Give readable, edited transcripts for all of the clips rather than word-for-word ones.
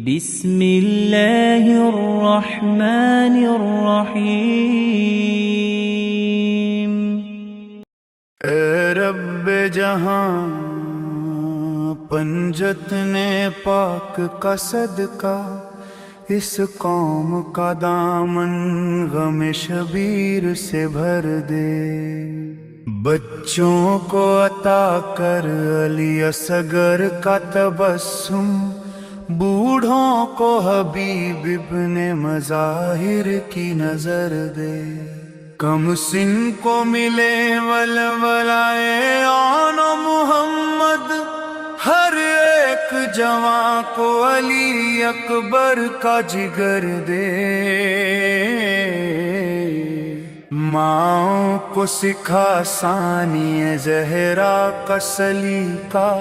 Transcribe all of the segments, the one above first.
بسم اللہ الرحمن الرحیم۔ اے رب جہاں پنجت نے پاک کا صدقہ، اس قوم کا دامن غم شبیر سے بھر دے۔ بچوں کو عطا کر علی اصغر کا تبسم، بوڑھوں کو حبیب ابن مظاہر کی نظر دے۔ کم سن کو ملے ولولائے آن و محمد، ہر ایک جوان کو علی اکبر کا جگر دے۔ ماؤں کو سکھا ثانی زہرا کا سلیقہ،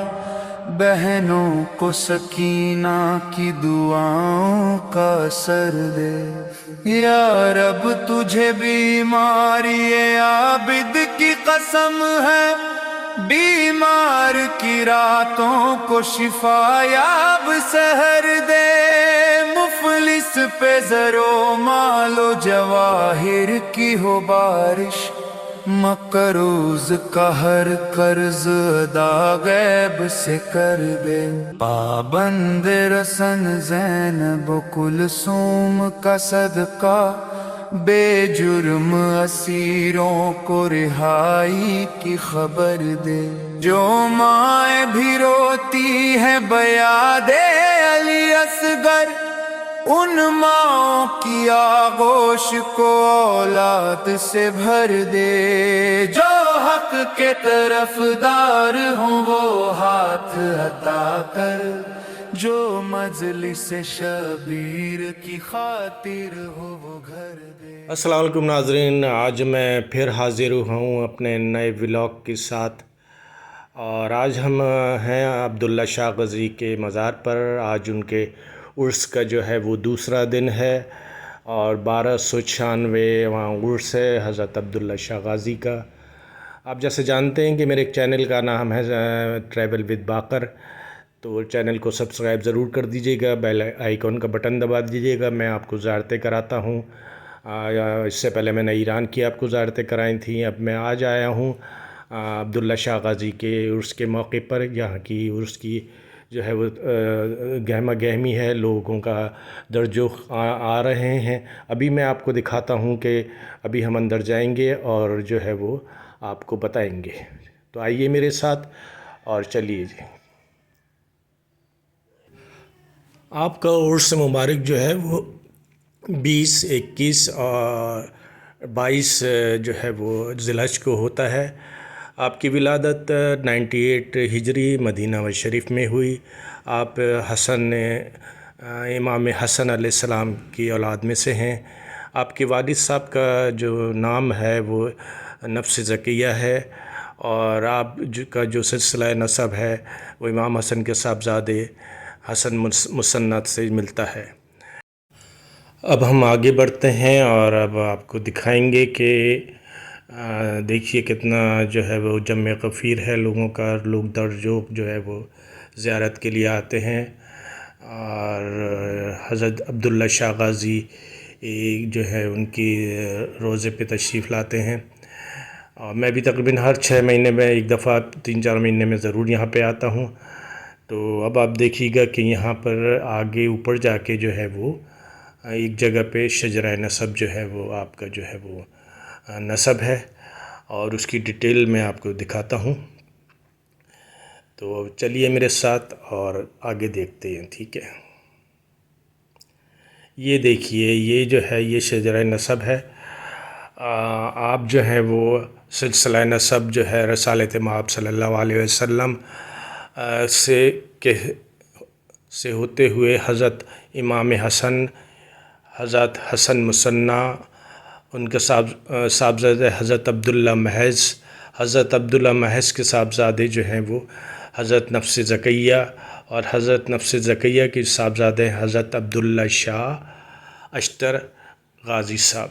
بہنوں کو سکینہ کی دعاؤں کا اثر دے۔ یا رب تجھے بیماری عابد کی قسم ہے، بیمار کی راتوں کو شفا یاب سحر دے۔ مفلس پہ زر و مال و جواہر کی ہو بارش، مقروض کا ہر قرض ادا غیب سے کر دے۔ پابند رسن زینب و کلثوم کا صدقہ، بے جرم اسیروں کو رہائی کی خبر دے۔ جو مائیں بھی روتی ہے بیاد علی اصغر، ان ماؤں کی آغوش کو اولاد سے بھر دے۔ جو حق کے طرفدار ہوں وہ ہاتھ عطا کر، جو مجلس شبیر کی خاطر ہو وہ گھر دے۔ السلام علیکم ناظرین، آج میں پھر حاضر ہوں اپنے نئے ولاگ کے ساتھ، اور آج ہم ہیں عبداللہ شاہ غازی کے مزار پر۔ آج ان کے عرس کا جو ہے وہ دوسرا دن ہے، اور 1296 وہاں عرس ہے حضرت عبداللہ شاہ غازی کا۔ آپ جیسے جانتے ہیں کہ میرے ایک چینل کا نام ہے ٹریول ود باقر، تو چینل کو سبسکرائب ضرور کر دیجیے گا، بیل آئیکن کا بٹن دبا دیجیے گا۔ میں آپ کو زیارتیں کراتا ہوں، اس سے پہلے میں نے ایران کی آپ کو زیارتیں کرائی تھیں، اب میں آج آیا ہوں عبداللہ شاہ غازی کے عرس کے موقع پر۔ یہاں کی عرس کی جو ہے وہ گہما گہمی ہے، لوگوں کا درجو آ رہے ہیں۔ ابھی میں آپ کو دکھاتا ہوں کہ ابھی ہم اندر جائیں گے اور جو ہے وہ آپ کو بتائیں گے، تو آئیے میرے ساتھ اور چلیے جی۔ آپ کا عرس مبارک جو ہے وہ 20، 21 اور 22 جو ہے وہ ذی الحج کو ہوتا ہے۔ آپ کی ولادت 98 ہجری مدینہ شریف میں ہوئی۔ آپ امام حسن علیہ السلام کی اولاد میں سے ہیں۔ آپ کے والد صاحب کا جو نام ہے وہ نفس زکیہ ہے، اور آپ کا جو سلسلہ نسب ہے وہ امام حسن کے صاحبزادے حسن مسند سے ملتا ہے۔ اب ہم آگے بڑھتے ہیں اور اب آپ کو دکھائیں گے کہ دیکھیے کتنا جو ہے وہ جمع غفیر ہے لوگوں کا، لوگ درجوق جو ہے وہ زیارت کے لیے آتے ہیں، اور حضرت عبداللہ شاہ غازی جو ہے ان کی روزے پہ تشریف لاتے ہیں۔ اور میں بھی تقریباً ہر 6 مہینے میں ایک دفعہ 3-4 مہینے میں ضرور یہاں پہ آتا ہوں۔ تو اب آپ دیکھیے گا کہ یہاں پر آگے اوپر جا کے جو ہے وہ ایک جگہ پہ شجرہ نسب جو ہے وہ آپ کا جو ہے وہ نسب ہے، اور اس کی ڈیٹیل میں آپ کو دکھاتا ہوں۔ تو چلیے میرے ساتھ اور آگے دیکھتے ہیں، ٹھیک ہے۔ یہ دیکھیے، یہ جو ہے یہ شجرہ نسب ہے۔ آپ جو ہے وہ سلسلہ نسب جو ہے رسالت مآب صلی اللہ علیہ وسلم سے ہوتے ہوئے حضرت امام حسن، حضرت حسن مثنیٰ، ان کے صاحبزادے حضرت عبداللہ محض، حضرت عبداللہ محض کے صاحبزادے جو ہیں وہ حضرت نفس زکیہ، اور حضرت نفس زکیہ کے صاحبزادے حضرت عبداللہ شاہ اشتر غازی صاحب۔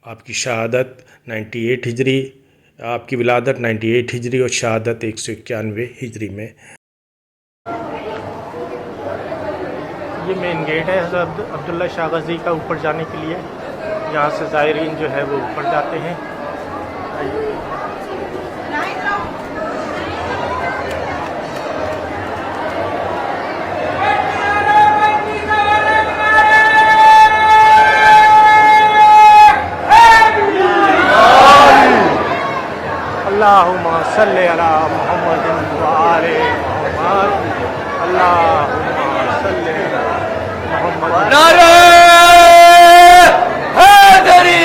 آپ کی شہادت 98 ہجری، آپ کی ولادت 98 ہجری اور شہادت 191 ہجری میں۔ یہ مین گیٹ ہے حضرت عبداللہ شاہ غازی کا اوپر جانے کے لیے. یہاں سے زائرین جو ہے وہ اوپر جاتے ہیں. اللہم صلی علی محمد وآل محمد. اللہم صلی علی محمد. نعرہ حیدری.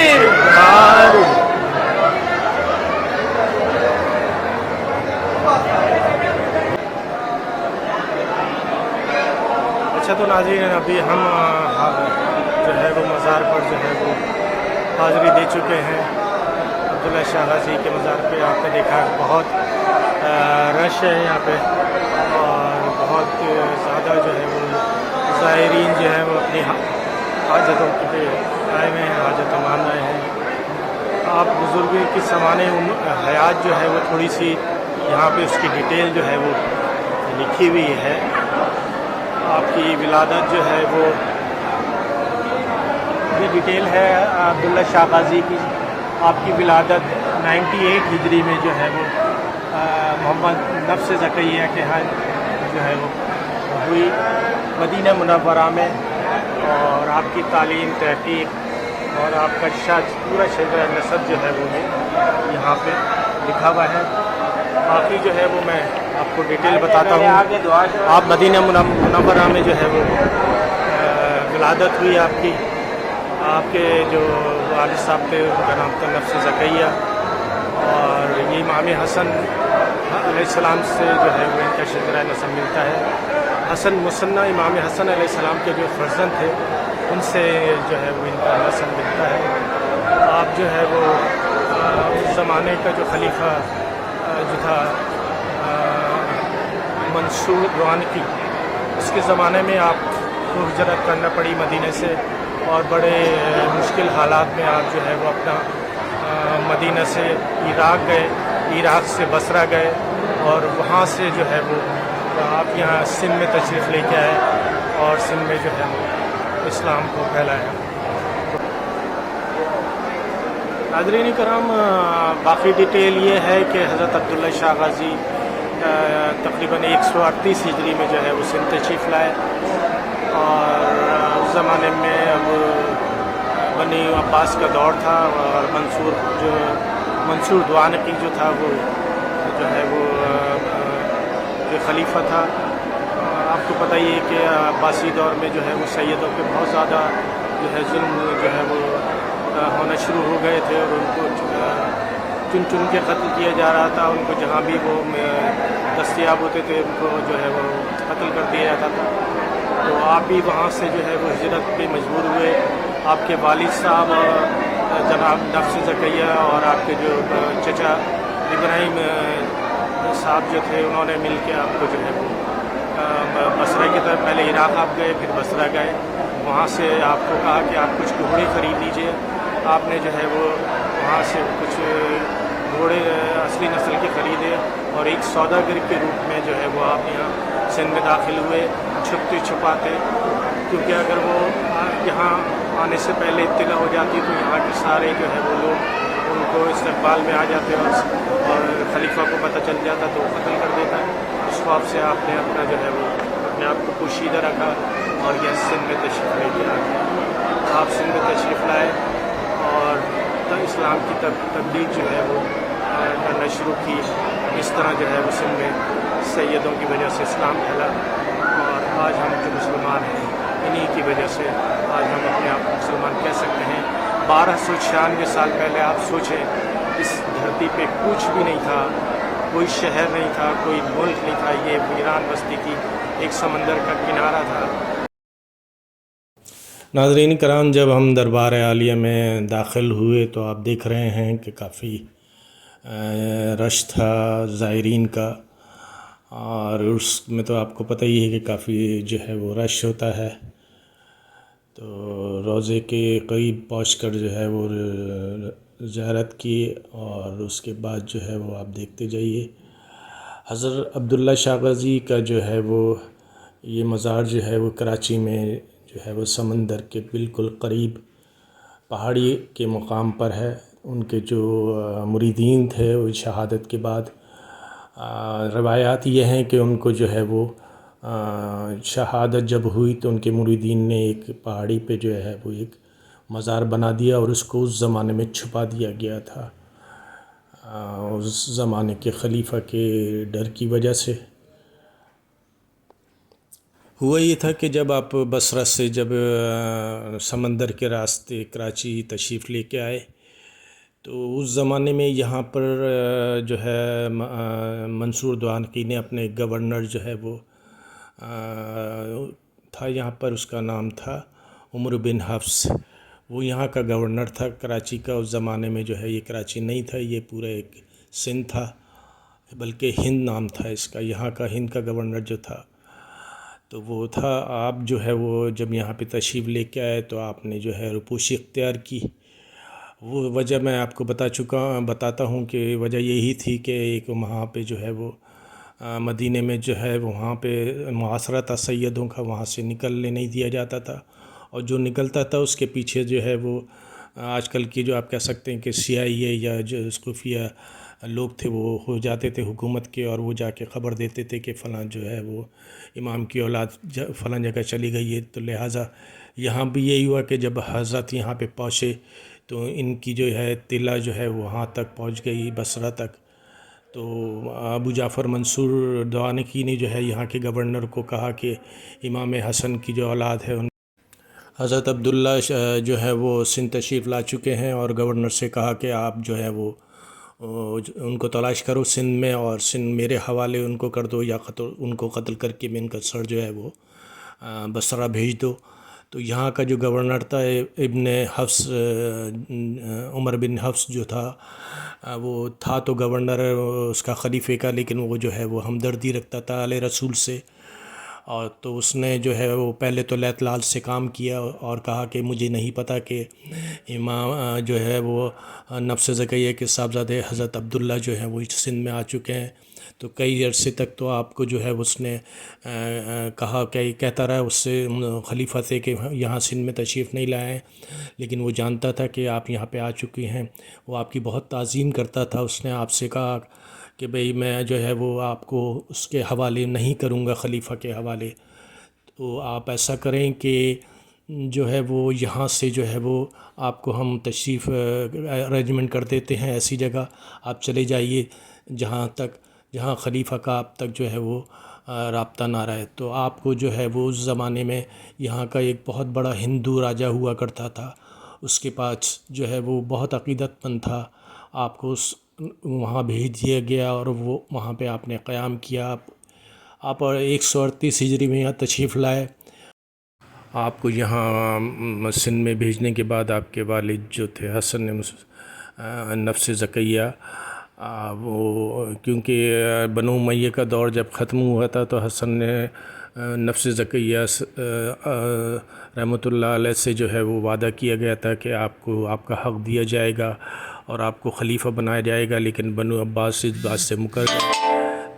اچھا تو ناظرین ابھی ہم جو ہے وہ مزار پر جو ہے وہ حاضری دے چکے ہیں. عبداللہ شاہ غازی کے مزار پہ آپ نے دیکھا بہت رش ہے یہاں پہ اور بہت زیادہ جو ہے وہ زائرین جو ہے وہ اپنی حاجتوں کے آئے ہوئے ہیں, حاجت مان رہے ہیں. آپ بزرگ کی سمانِ حیات جو ہے وہ تھوڑی سی یہاں پہ اس کی ڈیٹیل جو ہے وہ لکھی ہوئی ہے. آپ کی ولادت جو ہے وہ یہ ڈیٹیل ہے عبداللہ شاہ غازی کی. آپ کی ولادت 98 ہجری میں جو ہے وہ محمد نفس زکیہ کے ہاں جو ہے وہ ہوئی مدینہ منورہ میں. اور آپ کی تعلیم تحقیق اور آپ کا پورا شجرہ نسب جو ہے وہ یہاں پہ لکھا ہوا ہے. باقی جو ہے وہ میں آپ کو ڈیٹیل بتاتا ہوں. آپ مدینہ منورہ میں جو ہے وہ ولادت ہوئی آپ کی. آپ کے جو والد صاحب تھے ان کا نام تھا نفس زکیہ اور یہ امام حسن علیہ السلام سے جو ہے وہ ان کا شجرہ نسب ملتا ہے. حسن مثنیٰ امام حسن علیہ السلام کے جو فرزند تھے ان سے جو ہے وہ ان کا نسب ملتا ہے. آپ جو ہے وہ اس زمانے کا جو خلیفہ جو تھا منصور دوانقی, اس کے زمانے میں آپ کو ہجرت کرنا پڑی مدینہ سے اور بڑے مشکل حالات میں آپ جو ہے وہ اپنا مدینہ سے عراق گئے, عراق سے بصرہ گئے اور وہاں سے جو ہے وہ آپ یہاں سندھ میں تشریف لے کے آئے اور سندھ میں جو ہے وہ اسلام کو پھیلایا. ناظرین کرام باقی ڈیٹیل یہ ہے کہ حضرت عبداللہ شاہ غازی تقریباً 138 ہجری میں جو ہے وہ سندھ تشریف لائے اور اس زمانے میں اب بنی عباس کا دور تھا اور منصور دوانقی جو تھا وہ جو ہے وہ جو خلیفہ تھا. آپ کو پتہ ہی ہے کہ عباسی دور میں جو ہے وہ سیدوں پہ بہت زیادہ جو ہے ظلم جو ہے وہ ہونا شروع ہو گئے تھے اور ان کو چن چن کے قتل کیا جا رہا تھا. ان کو جہاں بھی وہ دستیاب ہوتے تھے ان کو جو ہے وہ قتل کر دیا جاتا تھا. تو آپ بھی وہاں سے جو ہے وہ ہجرت پہ مجبور ہوئے. آپ کے والد صاحب جناب نفس زکیہ اور آپ کے جو چچا ابراہیم صاحب جو تھے انہوں نے مل کے آپ کو جو ہے وہ بصرہ کی طرف, پہلے عراق آپ گئے پھر بصرہ گئے. وہاں سے آپ کو کہا کہ آپ کچھ گھوڑے خرید لیجئے. آپ نے جو ہے وہ وہاں سے کچھ گھوڑے اصلی نسل کے خریدے اور ایک سوداگر کے روپ میں جو ہے وہ آپ یہاں سندھ میں داخل ہوئے چھپتے چھپاتے, کیونکہ اگر وہ یہاں آنے سے پہلے اطلاع ہو جاتی تو یہاں کے سارے جو ہے وہ لوگ ان کو استقبال میں آ جاتے اور خلیفہ کو پتہ چل جاتا تو وہ قتل کر دیتا. اس خواب سے آپ نے اپنا جو ہے وہ اپنے آپ کو پوشیدہ رکھا اور یہ سندھ میں تشریف لے کے آ گئے. آپ سندھ میں تشریف لائے اور اسلام کی تبلیغ جو ہے وہ کرنا شروع کی. اس طرح جو ہے وہ سندھ میں سیدوں کی وجہ سے اسلام پھیلا اور آج ہم جو مسلمان ہیں انہی کی وجہ سے آج ہم اپنے آپ کو مسلمان کہہ سکتے ہیں. 1296 سال پہلے آپ سوچیں اس دھرتی پہ کچھ بھی نہیں تھا, کوئی شہر نہیں تھا, کوئی ملک نہیں تھا. یہ ویران بستی کی ایک سمندر کا کنارہ تھا. ناظرین کرام جب ہم دربار عالیہ میں داخل ہوئے تو آپ دیکھ رہے ہیں کہ کافی رش تھا زائرین کا اور اس میں تو آپ کو پتہ ہی ہے کہ کافی جو ہے وہ رش ہوتا ہے. تو روضے کے قریب پہنچ کر جو ہے وہ زیارت کی اور اس کے بعد جو ہے وہ آپ دیکھتے جائیے حضرت عبداللہ شاہ غازی کا جو ہے وہ یہ مزار جو ہے وہ کراچی میں جو ہے وہ سمندر کے بالکل قریب پہاڑی کے مقام پر ہے۔ ان کے جو مریدین تھے وہ شہادت کے بعد روایات یہ ہیں کہ ان کو جو ہے وہ شہادت جب ہوئی تو ان کے مریدین نے ایک پہاڑی پہ جو ہے وہ ایک مزار بنا دیا اور اس کو اس زمانے میں چھپا دیا گیا تھا اس زمانے کے خلیفہ کے ڈر کی وجہ سے۔ ہوا یہ تھا کہ جب آپ بصرہ سے جب سمندر کے راستے کراچی تشریف لے کے آئے تو اس زمانے میں یہاں پر جو ہے منصور دوانقی نے اپنے گورنر جو ہے وہ تھا یہاں پر، اس کا نام تھا عمر بن حفص، وہ یہاں کا گورنر تھا کراچی کا۔ اس زمانے میں جو ہے یہ کراچی نہیں تھا، یہ پورا ایک سندھ تھا، بلکہ ہند نام تھا اس کا۔ یہاں کا ہند کا گورنر جو تھا تو وہ تھا۔ آپ جو ہے وہ جب یہاں پہ تشریف لے کے آئے تو آپ نے جو ہے روپوشی اختیار کی۔ وہ وجہ میں آپ کو بتاتا ہوں کہ وجہ یہی تھی کہ ایک وہاں پہ جو ہے وہ مدینے میں جو ہے وہاں پہ محاصرہ تھا سیدوں کا، وہاں سے نکلنے نہیں دیا جاتا تھا، اور جو نکلتا تھا اس کے پیچھے جو ہے وہ آج کل کی جو آپ کہہ سکتے ہیں کہ CIA یا جو خفیہ لوگ تھے وہ ہو جاتے تھے حکومت کے، اور وہ جا کے خبر دیتے تھے کہ فلاں جو ہے وہ امام کی اولاد فلاں جگہ چلی گئی ہے۔ تو لہٰذا یہاں بھی یہی ہوا کہ جب حضرت یہاں پہ پہنچے تو ان کی جو ہے اطلاع جو ہے وہاں تک پہنچ گئی بصرہ تک۔ تو ابو جعفر منصور دوانقی نے جو ہے یہاں کے گورنر کو کہا کہ امام حسن کی جو اولاد ہے ان حضرت عبداللہ جو ہے وہ سندھ تشریف لا چکے ہیں، اور گورنر سے کہا کہ آپ جو ہے وہ ان کو تلاش کرو سندھ میں، اور سندھ میرے حوالے ان کو کر دو، یا ان کو قتل کر کے میں ان کا سر جو ہے وہ بصرہ بھیج دو۔ تو یہاں کا جو گورنر تھا ابن حفص، عمر بن حفص جو تھا وہ تھا تو گورنر اس کا خلیفے کا، لیکن وہ جو ہے وہ ہمدردی رکھتا تھا اعلی رسول سے، اور تو اس نے جو ہے وہ پہلے تو لیت لال سے کام کیا اور کہا کہ مجھے نہیں پتہ کہ امام جو ہے وہ نفس زکیہ کے صاحبزادے حضرت عبداللہ جو ہیں وہ سندھ میں آ چکے ہیں۔ تو کئی عرصے تک تو آپ کو جو ہے اس نے کہا کہ کہتا رہا اس سے خلیفہ سے کہ یہاں سندھ میں تشریف نہیں لائے ہیں، لیکن وہ جانتا تھا کہ آپ یہاں پہ آ چکی ہیں، وہ آپ کی بہت تعظیم کرتا تھا۔ اس نے آپ سے کہا کہ بھئی میں جو ہے وہ آپ کو اس کے حوالے نہیں کروں گا، خلیفہ کے حوالے، تو آپ ایسا کریں کہ جو ہے وہ یہاں سے جو ہے وہ آپ کو ہم تشریف ارینجمنٹ کر دیتے ہیں ایسی جگہ، آپ چلے جائیے جہاں خلیفہ کا آپ تک جو ہے وہ رابطہ نہ رہے۔ تو آپ کو جو ہے وہ اس زمانے میں یہاں کا ایک بہت بڑا ہندو راجہ ہوا کرتا تھا، اس کے پاس جو ہے وہ بہت عقیدت مند تھا، آپ کو وہاں بھیج دیا گیا، اور وہ وہاں پہ آپ نے قیام کیا۔ آپ 138 ہجری میں یہاں تشریف لائے۔ آپ کو یہاں سندھ میں بھیجنے کے بعد آپ کے والد جو تھے حسن نفس زکیہ، وہ کیونکہ بنو امیہ کا دور جب ختم ہوا تھا تو حسن نے نفس زکیہ رحمۃ اللہ علیہ سے جو ہے وہ وعدہ کیا گیا تھا کہ آپ کو آپ کا حق دیا جائے گا اور آپ کو خلیفہ بنایا جائے گا، لیکن بنو عباس اس بات سے مکر گئے۔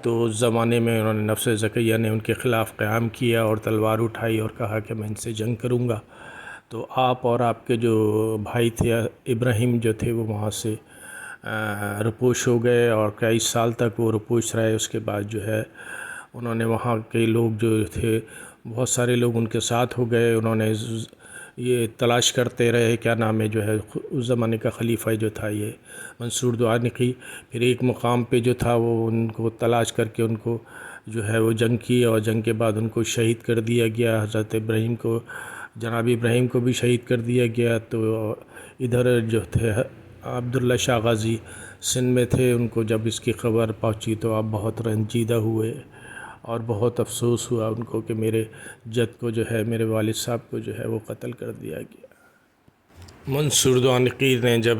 تو اس زمانے میں انہوں نے نفس زکیہ نے ان کے خلاف قیام کیا اور تلوار اٹھائی اور کہا کہ میں ان سے جنگ کروں گا۔ تو آپ اور آپ کے جو بھائی تھے ابراہیم جو تھے وہ وہاں سے رپوش ہو گئے، اور کئی سال تک وہ رپوش رہے۔ اس کے بعد جو ہے انہوں نے وہاں کے لوگ جو تھے بہت سارے لوگ ان کے ساتھ ہو گئے، انہوں نے یہ تلاش کرتے رہے کیا نام ہے جو ہے اس زمانے کا خلیفہ جو تھا یہ منصور دوانقی، پھر ایک مقام پہ جو تھا وہ ان کو تلاش کر کے ان کو جو ہے وہ جنگ کی، اور جنگ کے بعد ان کو شہید کر دیا گیا۔ حضرت ابراہیم کو، جناب ابراہیم کو بھی شہید کر دیا گیا۔ تو ادھر جو تھے عبداللہ شاہ غازی سندھ میں تھے، ان کو جب اس کی خبر پہنچی تو آپ بہت رنجیدہ ہوئے اور بہت افسوس ہوا ان کو کہ میرے جد کو جو ہے میرے والد صاحب کو جو ہے وہ قتل کر دیا گیا۔ منصور دوانقی نے جب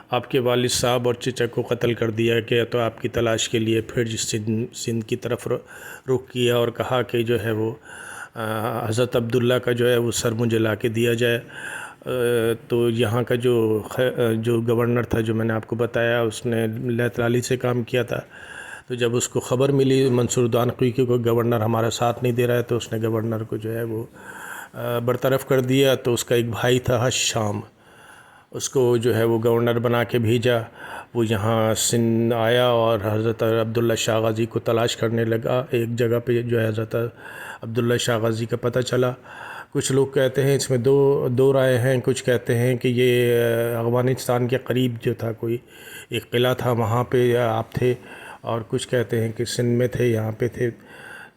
آپ کے والد صاحب اور چچا کو قتل کر دیا گیا تو آپ کی تلاش کے لیے پھر سندھ کی طرف رخ کیا اور کہا کہ جو ہے وہ حضرت عبداللہ کا جو ہے وہ سر مجھے لا کے دیا جائے۔ تو یہاں کا جو گورنر تھا جو میں نے آپ کو بتایا، اس نے لیت لالی سے کام کیا تھا، تو جب اس کو خبر ملی منصور دانقوی کی کوئی گورنر ہمارا ساتھ نہیں دے رہا ہے، تو اس نے گورنر کو جو ہے وہ برطرف کر دیا. تو اس کا ایک بھائی تھا شام، اس کو جو ہے وہ گورنر بنا کے بھیجا. وہ یہاں سندھ آیا اور حضرت عبداللہ شاہ غازی کو تلاش کرنے لگا. ایک جگہ پہ جو ہے حضرت عبداللہ شاہ غازی کا پتہ چلا. کچھ لوگ کہتے ہیں اس میں دو رائے ہیں. کچھ کہتے ہیں کہ یہ افغانستان کے قریب جو تھا کوئی ایک قلعہ تھا، وہاں پہ آپ تھے، اور کچھ کہتے ہیں کہ سندھ میں تھے، یہاں پہ تھے.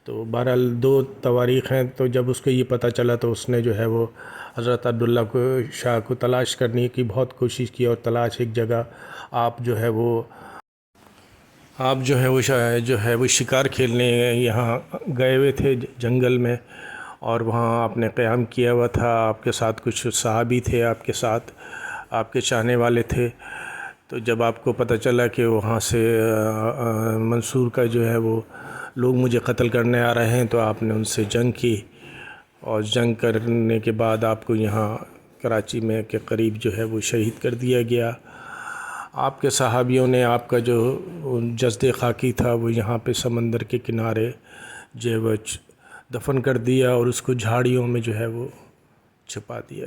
تو بہرحال 2 تواریخ ہیں. تو جب اس کو یہ پتہ چلا تو اس نے جو ہے وہ حضرت عبداللہ شاہ کو تلاش کرنے کی بہت کوشش کی، اور تلاش ایک جگہ آپ جو ہے وہ شکار کھیلنے یہاں گئے ہوئے تھے جنگل میں، اور وہاں آپ نے قیام کیا ہوا تھا. آپ کے ساتھ کچھ صحابی تھے، آپ کے ساتھ آپ کے چاہنے والے تھے. تو جب آپ کو پتہ چلا کہ وہاں سے منصور کا جو ہے وہ لوگ مجھے قتل کرنے آ رہے ہیں، تو آپ نے ان سے جنگ کی، اور جنگ کرنے کے بعد آپ کو یہاں کراچی میں کے قریب جو ہے وہ شہید کر دیا گیا. آپ کے صحابیوں نے آپ کا جو جسد خاکی تھا وہ یہاں پہ سمندر کے کنارے جو ہے وہ دفن کر دیا، اور اس کو جھاڑیوں میں جو ہے وہ چھپا دیا.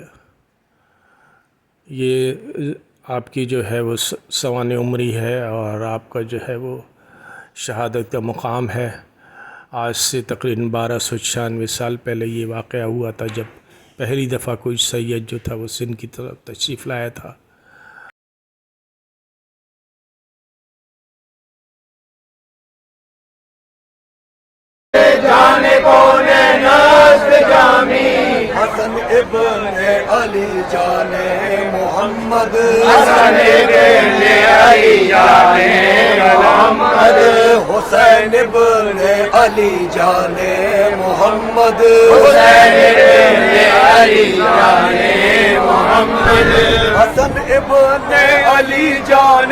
یہ آپ کی جو ہے وہ سوانح عمری ہے، اور آپ کا جو ہے وہ شہادت کا مقام ہے. آج سے تقریباً 1296 سال پہلے یہ واقعہ ہوا تھا، جب پہلی دفعہ کوئی سید جو تھا وہ سندھ کی طرف تشریف لایا تھا. حسن ابن علی جان محمد، حسن ابن علی جان محمد، حسین ابن علی جان محمد، حسین ابن علی جان محمد، حسن ابن علی جان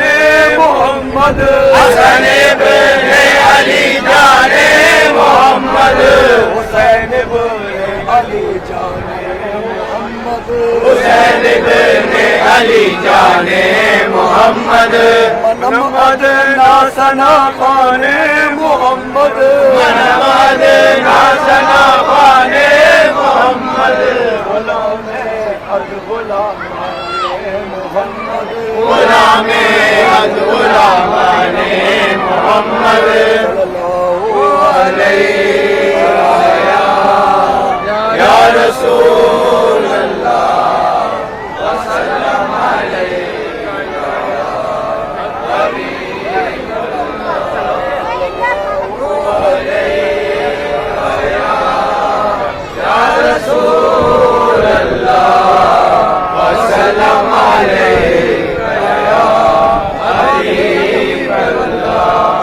محمد، حسن ابن علی جان محمد، حسین ابن علی جان محمد، حسین ابن علی جان محمد، محمد ناسنا خان محمد، محمد ناسنا خان محمد، غلام از غلام محمد، غلام از غلامان محمد، صلی اللہ علیہ یا رسول اللہ وسلم علیہ یا رسول اللہ وسلم علیہ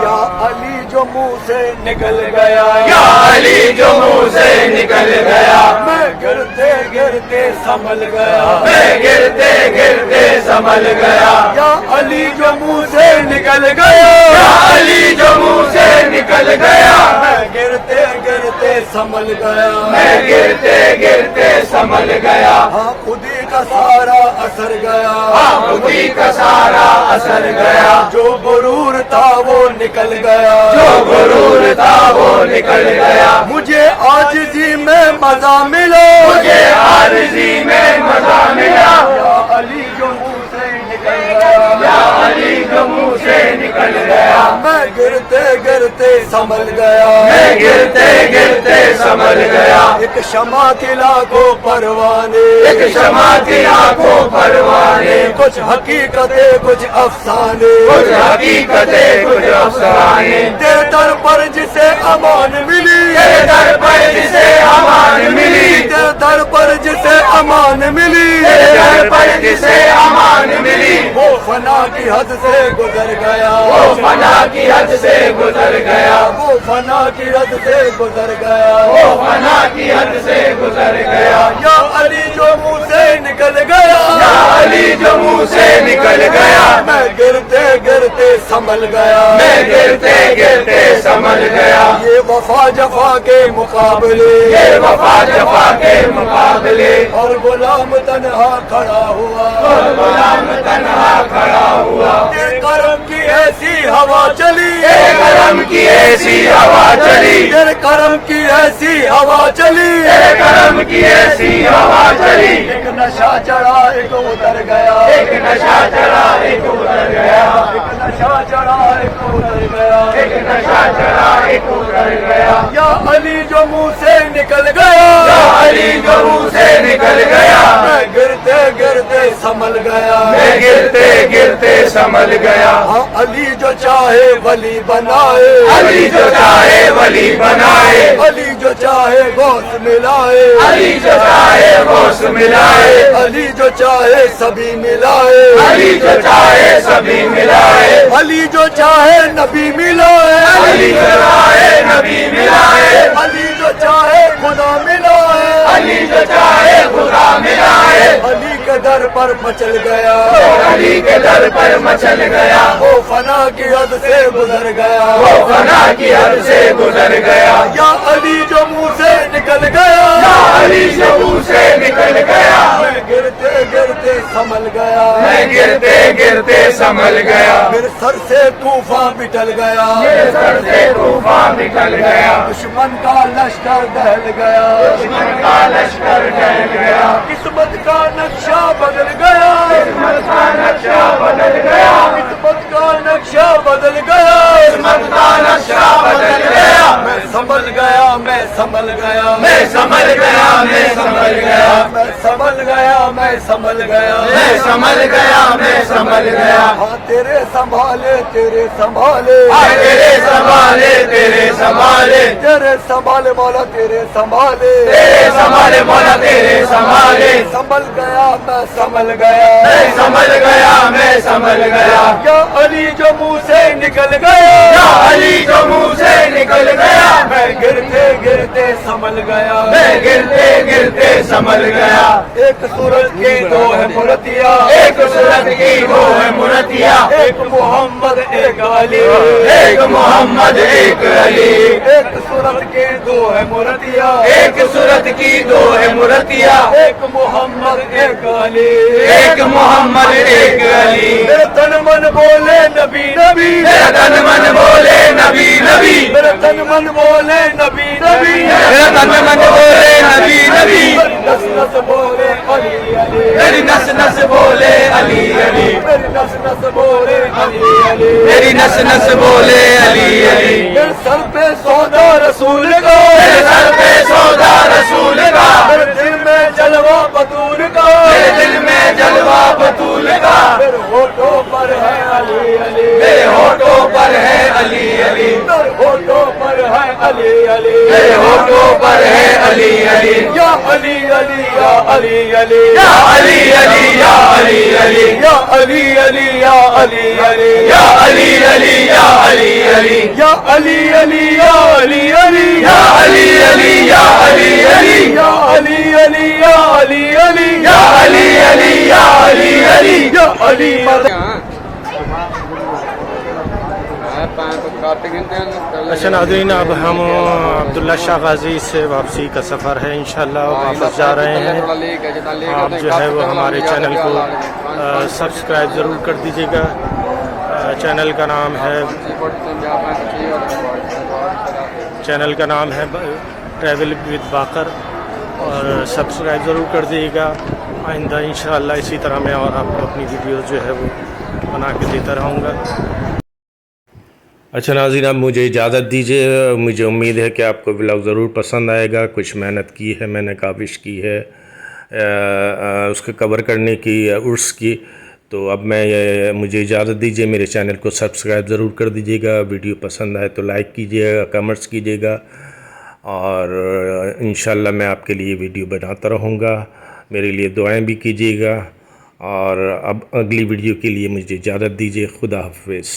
یا علی جو منہ سے نکل گیا، یا علی جو منہ سے نکل گیا، میں گرتے گرتے سنبھل گیا، میں گرتے گرتے سنبھل گیا، یا علی جو منہ سے نکل گیا، یا علی جو منہ سے نکل گیا، میں گرتے گرتے سنبھل گیا، میں گرتے گرتے سنبھل گیا. ہاں خودی کا سارا اثر گیا، ہاں خودی کا سارا اثر گیا، جو غرور تھا وہ نکل گیا، جو غرور تھا وہ نکل گیا. مجھے عاجزی میں مزہ ملا، مجھے عاجزی میں مزہ ملا، یا علی جو منہ سے نکل گیا، یا علی جو منہ سے نکل گیا، میں گرتے گرتے سنبھل گیا، میں گرتے گرتے سنبھل گیا. ایک شمع کی لاکھوں پروانے، ایک شمع کی لاکھوں پروانے، کچھ حقیقتیں کچھ افسانے، کچھ حقیقتیں کچھ افسانے. تیرے در پر جسے امان ملی، تیرے در پر جسے امان ملی، تیرے در پر جسے امان ملی، تیرے در پر جسے امان ملی، وہ فنا کی حد سے گزر گیا، وہ فنا کی حد سے گزر گیا، وہ فنا کی حد سے گزر گیا، وہ فنا کی حد سے گزر گیا. یا علی جو منہ سے نکل گیا، یا علی جو منہ سے نکل گیا، میں گرتے گرتے سنبھل گیا، میں گرتے گرتے سنبھل گیا. یہ وفا جفا کے مقابلے، یہ وفا جفا کے مقابلے، اور غلام تنہا کھڑا ہوا، اور غلام تنہا کھڑا ہوا. تیرے کرم کی ایسی ہوا چلی، تیرے کرم کرم کی ایسی ہوا چلی تیرے کرم کی ایسی ہوا چلی تیرے کرم کی ایسی ہوا چلی ایک نشہ چڑھا ایک اتر گیا ایک نشہ چڑھا ایک اتر گیا ایک نشہ چڑھا ایک اتر گیا ایک نشہ چڑھا ایک اتر گیا یا علی جو منہ سے نکل گیا یا علی جو منہ سے نکل گیا میں گرتے گرتے سنبھل گیا میں گرتے گرتے سنبھل گیا ہاں علی جو چاہے ولی بنائے علی جو چاہے ولی بنائے علی جو چاہے غوث ملائے علی جو چاہے غوث ملائے علی جو چاہے سبھی ملائے علی جو چاہے سبھی ملائے علی جو چاہے نبی ملائے علی جو چاہے نبی ملائے علی جو چاہے خدا ملائے علی جو چاہے خدا ملائے علی کے در پر مچل گیا علی کے در پر مچل گیا وہ فنا کی حد سے گزر گیا وہ فنا کی حد سے گزر گیا یا علی جو منہ سے نکل گیا یا علی جو منہ سے نکل گیا میں گرتے گرتے سنبھل گیا میں گرتے گرتے سنبھل گیا میرے سر سے طوفان بٹل گیا میرے سر سے طوفان بٹل گیا دشمن کا لشکر دہل گیا دشمن کا لشکر دہل گیا قسمت کا نقشہ بدل گیا قسمت کا نقشہ بدل گیا قسمت کا نقشہ بدل گیا قسمت کا نقشہ بدل گیا میں سنبھل گیا میں سنبھل گیا میں سنبھل گیا میں سنبھل گیا میں سنبھل گیا میں سنبھل گیا میں سنبھل گیا میں سنبھل گیا ہاں تیرے سنبھالے تیرے سنبھالے تیرے سنبھالے تیرے سنبھالے تیرے سنبھالے مولا تیرے سنبھالے تیرے سنبھالے مولا تیرے سنبھالے سنبھل گیا میں سنبھل گیا میں سنبھل گیا میں سنبھل گیا یا علی جو منہ سے نکل گیا یا علی جو منہ سے نکل گیا میں گرتے گرتے سنبھل گیا میں گرتے گرتے سنبھل گیا ایک صورت کی دو ہے مورتیاں ایک صورت کی دو ہے مورتیاں ایک محمد ایک علی ایک محمد ایک علی ایک صورت کی دو ہے مورتیاں ایک صورت کی دو ہے مورتیاں ایک محمد ایک علی ایک محمد ایک علی میرے تن من بولے نبی نبی میرا تن من بولے نبی نبی میرا تن من بولے نبی نبی میرا تن من بولے نبی نبی نس نس بولے علی علی میری نس نس بولے علی علی میری نس نس بولے علی علی میری نس نس بولے علی علی میرے سر پہ سودا رسول کا میرے سر پہ سودا رسول کا میرے دل میں جلوہ بطول کا میرے دل میں جلوہ بطول کا میرے ہونٹوں پر ہے علی علی میرے ہونٹوں پر ہے علی علی میرے ہونٹوں پر ہے علی علی میرے ہونٹوں پر ہے علی علی یا علی علی یا علی علی یا علی علی یا علی علی یا علی علی یا علی علی یا علی علی یا علی علی یا علی علی یا علی علی یا علی علی یا علی علی یا علی علی یا علی علی یا علی علی یا علی علی یا علی اچھا ناظرین، اب ہم عبداللہ شاہ غازی سے واپسی کا سفر ہے، انشاءاللہ واپس جا رہے ہیں۔ آپ جو ہے وہ ہمارے چینل کو سبسکرائب ضرور کر دیجیے گا۔ چینل کا نام ہے ٹریول وتھ باقر، اور سبسکرائب ضرور کر دیجیے گا۔ آئندہ انشاءاللہ اسی طرح میں اور آپ کو اپنی ویڈیوز جو ہے وہ بنا کے دیتا رہوں گا۔ اچھا ناظرین، اب مجھے اجازت دیجیے۔ مجھے امید ہے کہ آپ کو ولاگ ضرور پسند آئے گا۔ کچھ محنت کی ہے میں نے، کاوش کی ہے اس کو کور کرنے کی، عرس کی۔ تو اب مجھے اجازت دیجیے، میرے چینل کو سبسکرائب ضرور کر دیجیے گا۔ ویڈیو پسند آئے تو لائک کیجیے گا، کمنٹس کیجیے گا، اور انشاءاللہ میں آپ کے لیے ویڈیو بناتا رہوں گا۔ میرے لیے دعائیں بھی کیجیے گا، اور اب اگلی ویڈیو کے لیے مجھے اجازت دیجیے۔ خدا حافظ۔